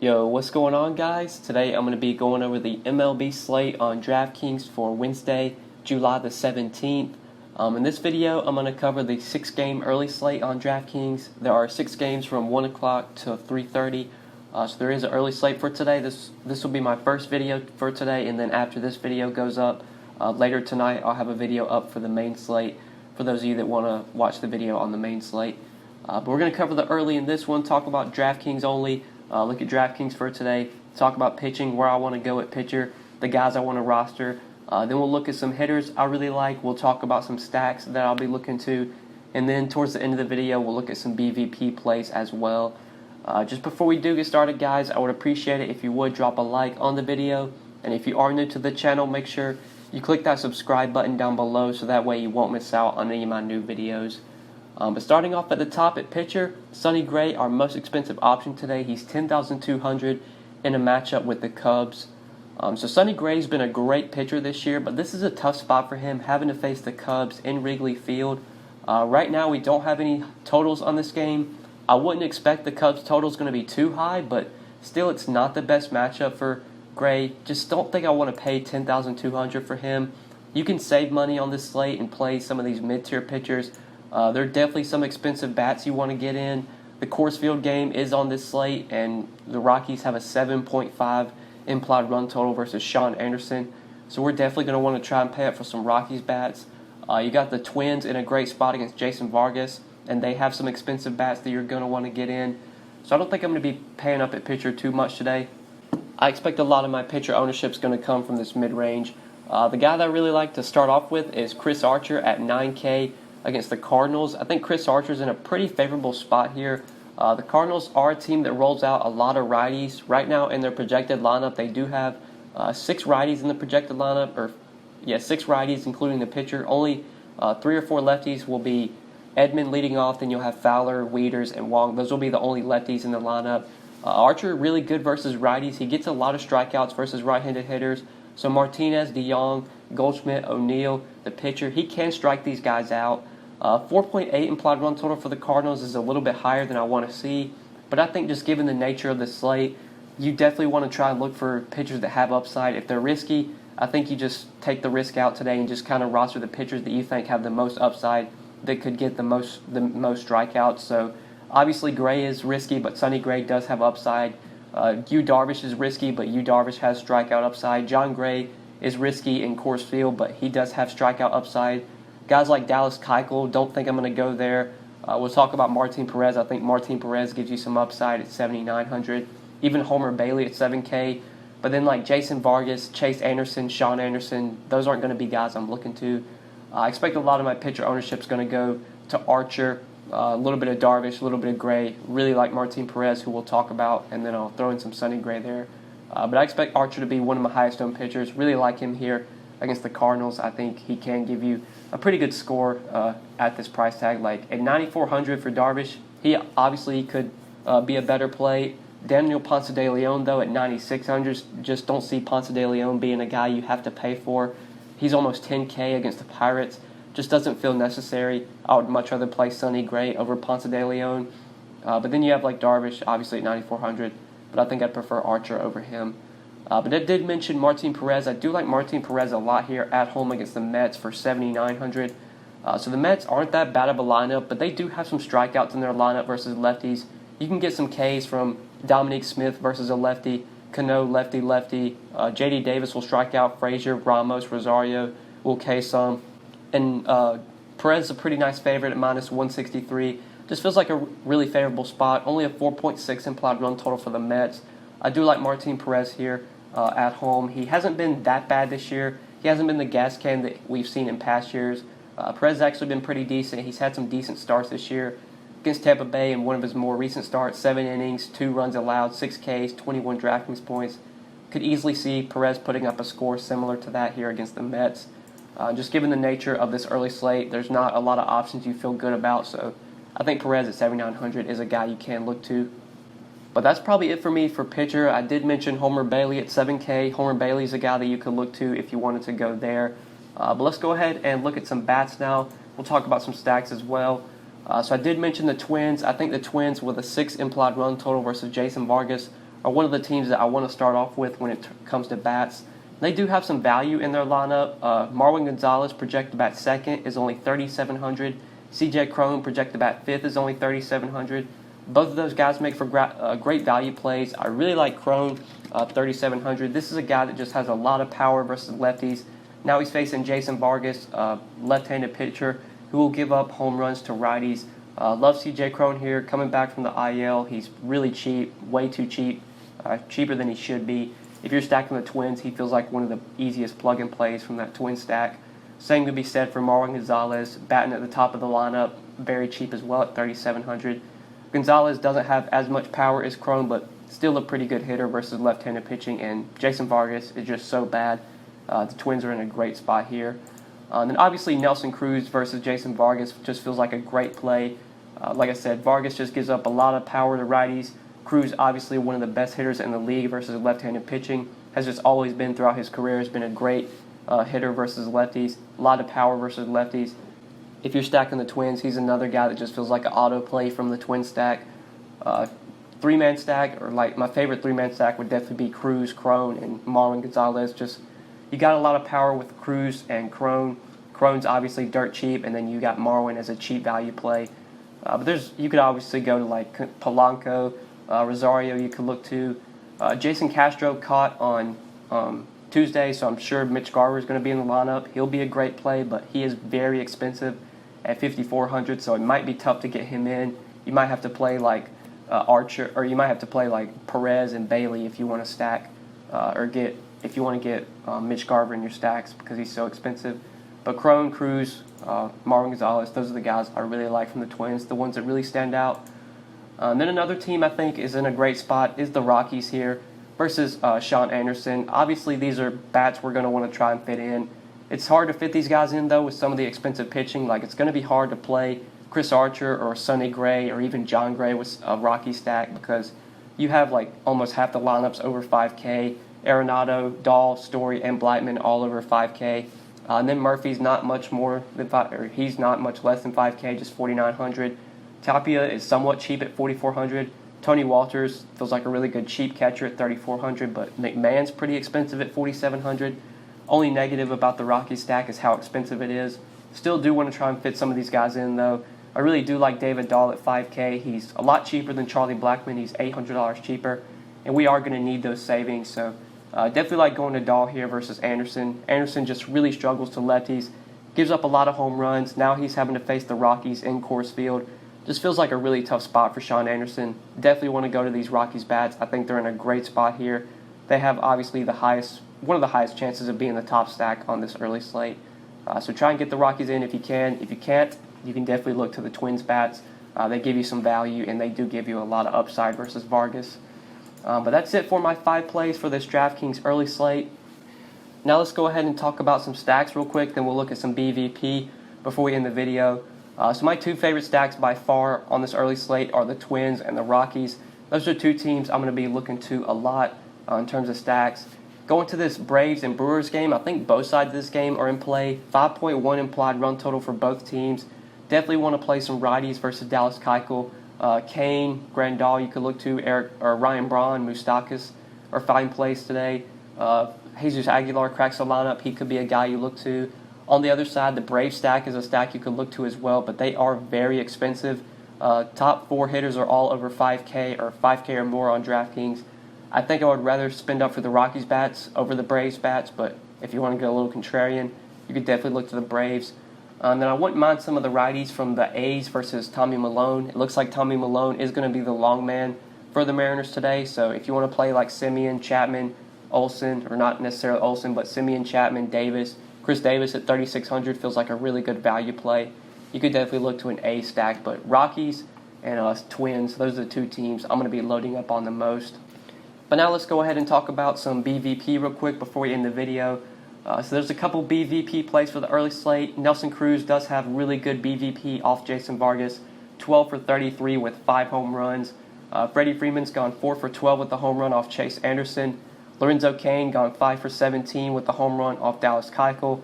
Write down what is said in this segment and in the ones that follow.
Yo, what's going on, guys? Today I'm going to be going over the MLB slate on DraftKings for Wednesday, July the 17th. In this video, I'm going to cover the 6-game early slate on DraftKings. There are 6 games from 1 o'clock to 3:30. So there is an early slate for today. This will be my first video for today, and then after this video goes up later tonight, I'll have a video up for the main slate for those of you that want to watch the video on the main slate. But we're going to cover the early in this one, talk about DraftKings only. Look at DraftKings for today, talk about pitching, where I want to go at pitcher, the guys I want to roster. Then we'll look at some hitters I really like. We'll talk about some stacks that I'll be looking to. And then towards the end of the video, we'll look at some BVP plays as well. Just before we do get started, guys, I would appreciate it if you would drop a like on the video. And if you are new to the channel, make sure you click that subscribe button down below so that way you won't miss out on any of my new videos. But starting off at the top at pitcher, Sonny Gray, our most expensive option today. He's $10,200 in a matchup with the Cubs. So Sonny Gray's been a great pitcher this year, but this is a tough spot for him, having to face the Cubs in Wrigley Field. Right now, we don't have any totals on this game. I wouldn't expect the Cubs totals going to be too high, but still, it's not the best matchup for Gray. Just don't think I want to pay $10,200 for him. You can save money on this slate and play some of these mid-tier pitchers. There are definitely some expensive bats you want to get in. The Coors Field game is on this slate, and the Rockies have a 7.5 implied run total versus Sean Anderson. So we're definitely going to want to try and pay up for some Rockies bats. You got the Twins in a great spot against Jason Vargas, and they have some expensive bats that you're going to want to get in. So I don't think I'm going to be paying up at pitcher too much today. I expect a lot of my pitcher ownership is going to come from this mid-range. The guy that I really like to start off with is Chris Archer at $9K. Against the Cardinals. I think Chris Archer's in a pretty favorable spot here. The Cardinals are a team that rolls out a lot of righties. Right now in their projected lineup, they do have 6 righties in the projected lineup, 6 righties including the pitcher. Only 3 or 4 lefties will be Edman leading off, then you'll have Fowler, Wieters, and Wong. Those will be the only lefties in the lineup. Archer, really good versus righties. He gets a lot of strikeouts versus right-handed hitters. So Martinez, DeYoung, Goldschmidt, O'Neill, the pitcher, he can strike these guys out. 4.8 implied run total for the Cardinals is a little bit higher than I want to see, but I think just given the nature of the slate, you definitely want to try and look for pitchers that have upside. If they're risky, I think you just take the risk out today and just kind of roster the pitchers that you think have the most upside, that could get the most strikeouts. So obviously Gray is risky, but Sonny Gray does have upside. Yu Darvish is risky, but Yu Darvish has strikeout upside. John Gray is risky in Coors Field, but he does have strikeout upside. Guys like Dallas Keuchel, don't think I'm going to go there. We'll talk about Martin Perez. I think Martin Perez gives you some upside at $7,900. Even Homer Bailey at $7K. But then like Jason Vargas, Chase Anderson, Sean Anderson, those aren't going to be guys I'm looking to. I expect a lot of my pitcher ownership is going to go to Archer, a little bit of Darvish, a little bit of Gray. Really like Martin Perez, who we'll talk about, and then I'll throw in some Sonny Gray there. But I expect Archer to be one of my highest owned pitchers. Really like him here against the Cardinals. I think he can give you a pretty good score at this price tag. Like at $9,400 for Darvish, he obviously could be a better play. Daniel Ponce de Leon, though, at $9,600, just don't see Ponce de Leon being a guy you have to pay for. He's almost $10K against the Pirates. Just doesn't feel necessary. I would much rather play Sonny Gray over Ponce de Leon. But then you have like Darvish, obviously at $9,400, but I think I'd prefer Archer over him. But I did mention Martin Perez. I do like Martin Perez a lot here at home against the Mets for $7,900. So the Mets aren't that bad of a lineup, but they do have some strikeouts in their lineup versus lefties. You can get some Ks from Dominique Smith versus a lefty, Cano lefty. J.D. Davis will strike out. Frazier, Ramos, Rosario will K some. And Perez is a pretty nice favorite at minus 163. Just feels like a really favorable spot. Only a 4.6 implied run total for the Mets. I do like Martin Perez here at home. He hasn't been that bad this year. He hasn't been the gas can that we've seen in past years. Perez has actually been pretty decent. He's had some decent starts this year. Against Tampa Bay in one of his more recent starts, 7 innings, 2 runs allowed, 6 Ks, 21 DraftKings points. Could easily see Perez putting up a score similar to that here against the Mets. Just given the nature of this early slate, there's not a lot of options you feel good about, so I think Perez at $7,900 is a guy you can look to. But that's probably it for me for pitcher. I did mention Homer Bailey at $7K. Homer Bailey is a guy that you could look to if you wanted to go there. But let's go ahead and look at some bats now. We'll talk about some stacks as well. So I did mention the Twins. I think the Twins with a 6 implied run total versus Jason Vargas are one of the teams that I want to start off with when it comes to bats. They do have some value in their lineup. Marwin Gonzalez, projected to bat second, is only 3,700. C.J. Cron, projected to bat fifth, is only 3,700. Both of those guys make for great value plays. I really like Cron, 3,700. This is a guy that just has a lot of power versus lefties. Now he's facing Jason Vargas, left-handed pitcher, who will give up home runs to righties. Love C.J. Cron here, coming back from the IL. He's really cheap, way too cheap, cheaper than he should be. If you're stacking the Twins, he feels like one of the easiest plug-and-plays from that Twin stack. Same could be said for Marwin Gonzalez, batting at the top of the lineup, very cheap as well at 3,700. Gonzalez doesn't have as much power as Cron, but still a pretty good hitter versus left-handed pitching, and Jason Vargas is just so bad. The Twins are in a great spot here. And then obviously Nelson Cruz versus Jason Vargas just feels like a great play. Like I said, Vargas just gives up a lot of power to righties. Cruz, obviously one of the best hitters in the league versus left-handed pitching, has just always been throughout his career, has been a great hitter versus lefties, a lot of power versus lefties. If you're stacking the Twins, he's another guy that just feels like an auto play from the Twin stack. Three-man stack, or like my favorite three-man stack would definitely be Cruz, Cron, and Marwin Gonzalez. Just you got a lot of power with Cruz and Cron. Cron's obviously dirt cheap, and then you got Marwin as a cheap value play. But you could obviously go to like Polanco, Rosario. You could look to Jason Castro caught on Tuesday, so I'm sure Mitch Garver is going to be in the lineup. He'll be a great play, but he is very expensive at 5,400, so it might be tough to get him in. You might have to play like Archer, or you might have to play like Perez and Bailey if you want to stack if you want to get Mitch Garver in your stacks because he's so expensive. But Cron, Cruz, Marwin Gonzalez, those are the guys I really like from the Twins, the ones that really stand out. And then another team I think is in a great spot is the Rockies here versus Sean Anderson. Obviously, these are bats we're going to want to try and fit in. It's hard to fit these guys in, though, with some of the expensive pitching. Like, it's going to be hard to play Chris Archer or Sonny Gray or even John Gray with a Rocky stack because you have, like, almost half the lineups over 5K. Arenado, Dahl, Story, and Blightman all over 5K. And then Murphy's not much more than he's not much less than 5K, just 4,900. Tapia is somewhat cheap at 4,400. Tony Walters feels like a really good cheap catcher at 3,400, but McMahon's pretty expensive at 4,700. Only negative about the Rocky stack is how expensive it is. Still do want to try and fit some of these guys in, though. I really do like David Dahl at 5K. He's a lot cheaper than Charlie Blackmon. He's $800 cheaper, and we are going to need those savings. So definitely like going to Dahl here versus Anderson. Anderson just really struggles to lefties, gives up a lot of home runs. Now he's having to face the Rockies in Coors Field. Just feels like a really tough spot for Sean Anderson. Definitely want to go to these Rockies bats. I think they're in a great spot here. They have obviously one of the highest chances of being the top stack on this early slate. So try and get the Rockies in if you can. If you can't, you can definitely look to the Twins bats. They give you some value, and they do give you a lot of upside versus Vargas. But that's it for my 5 plays for this DraftKings early slate. Now let's go ahead and talk about some stacks real quick. Then we'll look at some BVP before we end the video. So my 2 favorite stacks by far on this early slate are the Twins and the Rockies. Those are 2 teams I'm going to be looking to a lot in terms of stacks. Going to this Braves and Brewers game, I think both sides of this game are in play. 5.1 implied run total for both teams. Definitely want to play some righties versus Dallas Keuchel. Kane, Grandal, you could look to. Ryan Braun, Moustakas are fine plays today. Jesus Aguilar cracks the lineup. He could be a guy you look to. On the other side, the Braves stack is a stack you could look to as well, but they are very expensive. Top 4 hitters are all over 5K or 5K or more on DraftKings. I think I would rather spend up for the Rockies bats over the Braves bats, but if you want to get a little contrarian, you could definitely look to the Braves. Then I wouldn't mind some of the righties from the A's versus Tommy Milone. It looks like Tommy Milone is going to be the long man for the Mariners today, so if you want to play like Simeon, Chapman, Olsen, or not necessarily Olsen, but Simeon, Chapman, Davis, Chris Davis at 3,600 feels like a really good value play. You could definitely look to an A stack, but Rockies and Twins, those are the 2 teams I'm going to be loading up on the most. But now let's go ahead and talk about some BVP real quick before we end the video. So there's a couple BVP plays for the early slate. Nelson Cruz does have really good BVP off Jason Vargas, 12 for 33 with 5 home runs. Freddie Freeman's gone 4 for 12 with the home run off Chase Anderson. Lorenzo Cain gone 5 for 17 with the home run off Dallas Keuchel.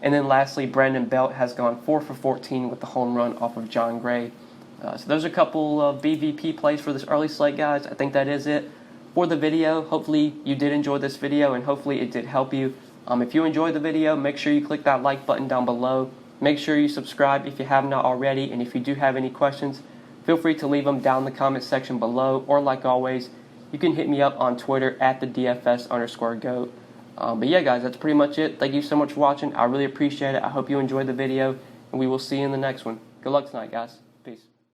And then lastly, Brandon Belt has gone 4 for 14 with the home run off of John Gray. So those are a couple of BVP plays for this early slate, guys. I think that is it. for the video. Hopefully you did enjoy this video, and hopefully it did help you. If you enjoyed the video, make sure you click that like button down below. Make sure you subscribe if you have not already, and if you do have any questions, feel free to leave them down in the comment section below, or like always, you can hit me up on Twitter at the DFS_GOAT. But yeah, guys, that's pretty much it. Thank you so much for watching. I really appreciate it. I hope you enjoyed the video, and we will see you in the next one. Good luck tonight, guys. Peace.